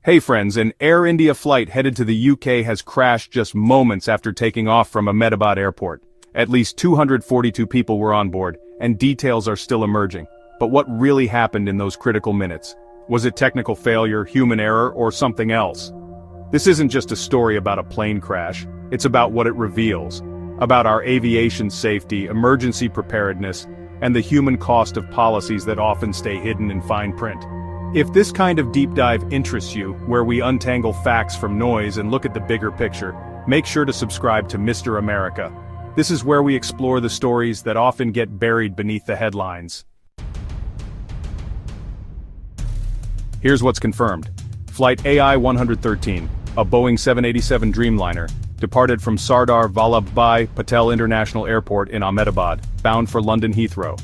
Hey friends, an Air India flight headed to the UK has crashed just moments after taking off from Ahmedabad airport. At least 242 people were on board, and details are still emerging. But what really happened in those critical minutes? Was it technical failure, human error, or something else? This isn't just a story about a plane crash, it's about what it reveals. About our aviation safety, emergency preparedness, and the human cost of policies that often stay hidden in fine print. If this kind of deep dive interests you, where we untangle facts from noise and look at the bigger picture, make sure to subscribe to Mr. America. This is where we explore the stories that often get buried beneath the headlines. Here's what's confirmed. Flight AI-113, a Boeing 787 Dreamliner, departed from Sardar Vallabhbhai Patel International Airport in Ahmedabad, bound for London Heathrow.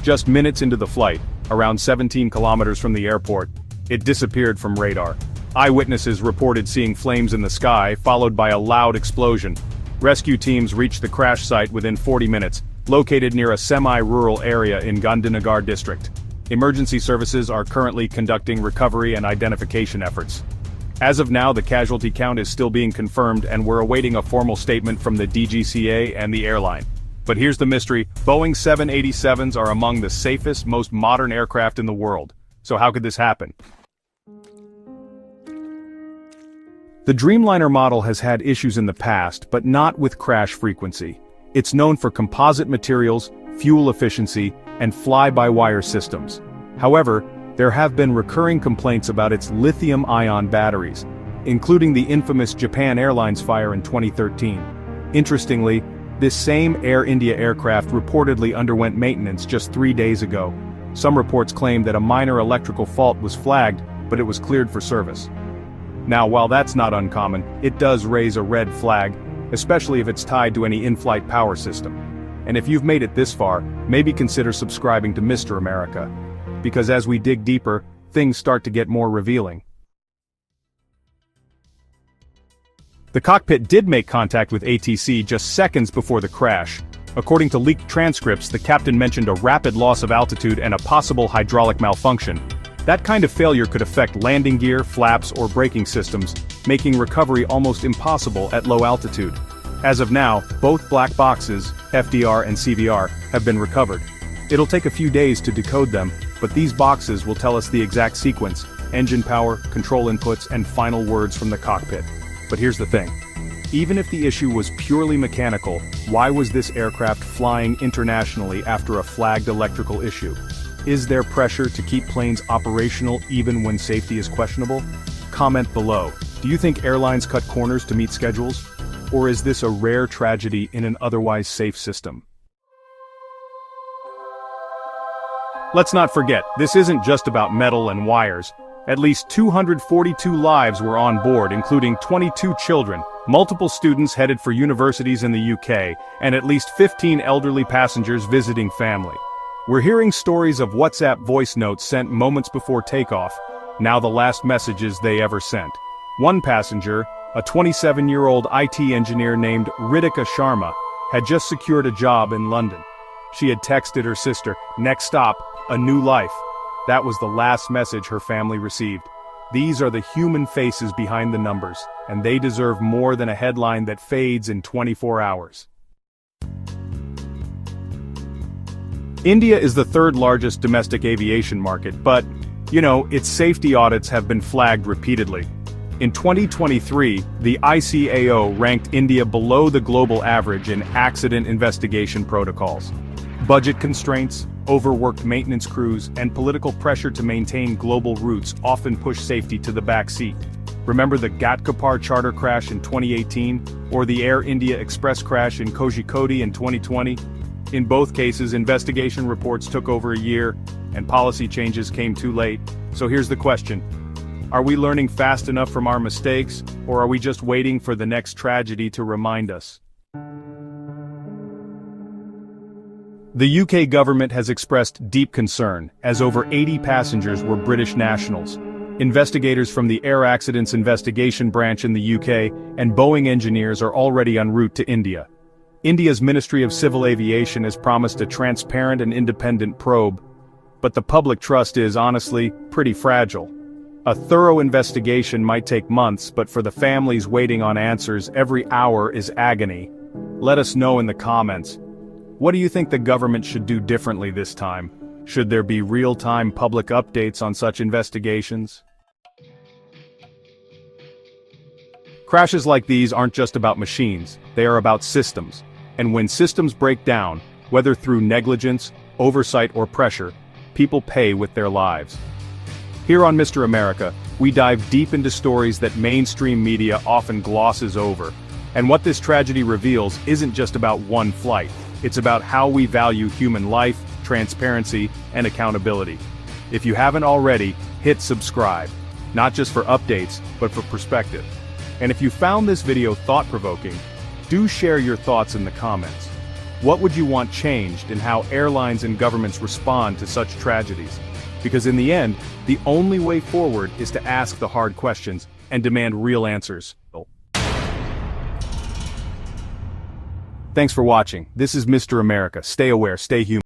Just minutes into the flight, around 17 kilometers from the airport, it disappeared from radar. Eyewitnesses reported seeing flames in the sky, followed by a loud explosion. Rescue teams reached the crash site within 40 minutes, located near a semi-rural area in Gandhinagar district. Emergency services are currently conducting recovery and identification efforts. As of now, the casualty count is still being confirmed, and we're awaiting a formal statement from the DGCA and the airline. But here's the mystery: Boeing 787s are among the safest, most modern aircraft in the world. So how could this happen? The Dreamliner model has had issues in the past, but not with crash frequency. It's known for composite materials, fuel efficiency, and fly-by-wire systems. However, there have been recurring complaints about its lithium-ion batteries, including the infamous Japan Airlines fire in 2013. Interestingly, this same Air India aircraft reportedly underwent maintenance just 3 days ago. Some reports claim that a minor electrical fault was flagged, but it was cleared for service. Now, while that's not uncommon, it does raise a red flag, especially if it's tied to any in-flight power system. And if you've made it this far, maybe consider subscribing to Mr. America. Because as we dig deeper, things start to get more revealing. The cockpit did make contact with ATC just seconds before the crash. According to leaked transcripts, the captain mentioned a rapid loss of altitude and a possible hydraulic malfunction. That kind of failure could affect landing gear, flaps, or braking systems, making recovery almost impossible at low altitude. As of now, both black boxes, FDR and CVR, have been recovered. It'll take a few days to decode them, but these boxes will tell us the exact sequence: engine power, control inputs, and final words from the cockpit. But here's the thing. Even if the issue was purely mechanical, why was this aircraft flying internationally after a flagged electrical issue? Is there pressure to keep planes operational even when safety is questionable? Comment below. Do you think airlines cut corners to meet schedules? Or is this a rare tragedy in an otherwise safe system? Let's not forget, this isn't just about metal and wires. At least 242 lives were on board, including 22 children, multiple students headed for universities in the UK, and at least 15 elderly passengers visiting family. We're hearing stories of WhatsApp voice notes sent moments before takeoff, now the last messages they ever sent. One passenger, a 27-year-old IT engineer named Ritika Sharma, had just secured a job in London. She had texted her sister, "Next stop, a new life." That was the last message her family received. These are the human faces behind the numbers, and they deserve more than a headline that fades in 24 hours. India is the third largest domestic aviation market, but, its safety audits have been flagged repeatedly. In 2023, the ICAO ranked India below the global average in accident investigation protocols. Budget constraints, overworked maintenance crews, and political pressure to maintain global routes often push safety to the back seat. Remember the Ghatkopar charter crash in 2018, or the Air India Express crash in Kozhikode in 2020? In both cases, investigation reports took over a year, and policy changes came too late. So here's the question. Are we learning fast enough from our mistakes, or are we just waiting for the next tragedy to remind us? The UK government has expressed deep concern, as over 80 passengers were British nationals. Investigators from the Air Accidents Investigation Branch in the UK and Boeing engineers are already en route to India. India's Ministry of Civil Aviation has promised a transparent and independent probe, but the public trust is, honestly, pretty fragile. A thorough investigation might take months, but for the families waiting on answers, every hour is agony. Let us know in the comments. What do you think the government should do differently this time? Should there be real-time public updates on such investigations? Crashes like these aren't just about machines, they are about systems. And when systems break down, whether through negligence, oversight or pressure, people pay with their lives. Here on Mr. America, we dive deep into stories that mainstream media often glosses over. And what this tragedy reveals isn't just about one flight, it's about how we value human life, transparency, and accountability. If you haven't already, hit subscribe, not just for updates, but for perspective. And if you found this video thought-provoking, do share your thoughts in the comments. What would you want changed in how airlines and governments respond to such tragedies? Because in the end, the only way forward is to ask the hard questions and demand real answers. Thanks for watching. This is Mr. America. Stay aware, stay human.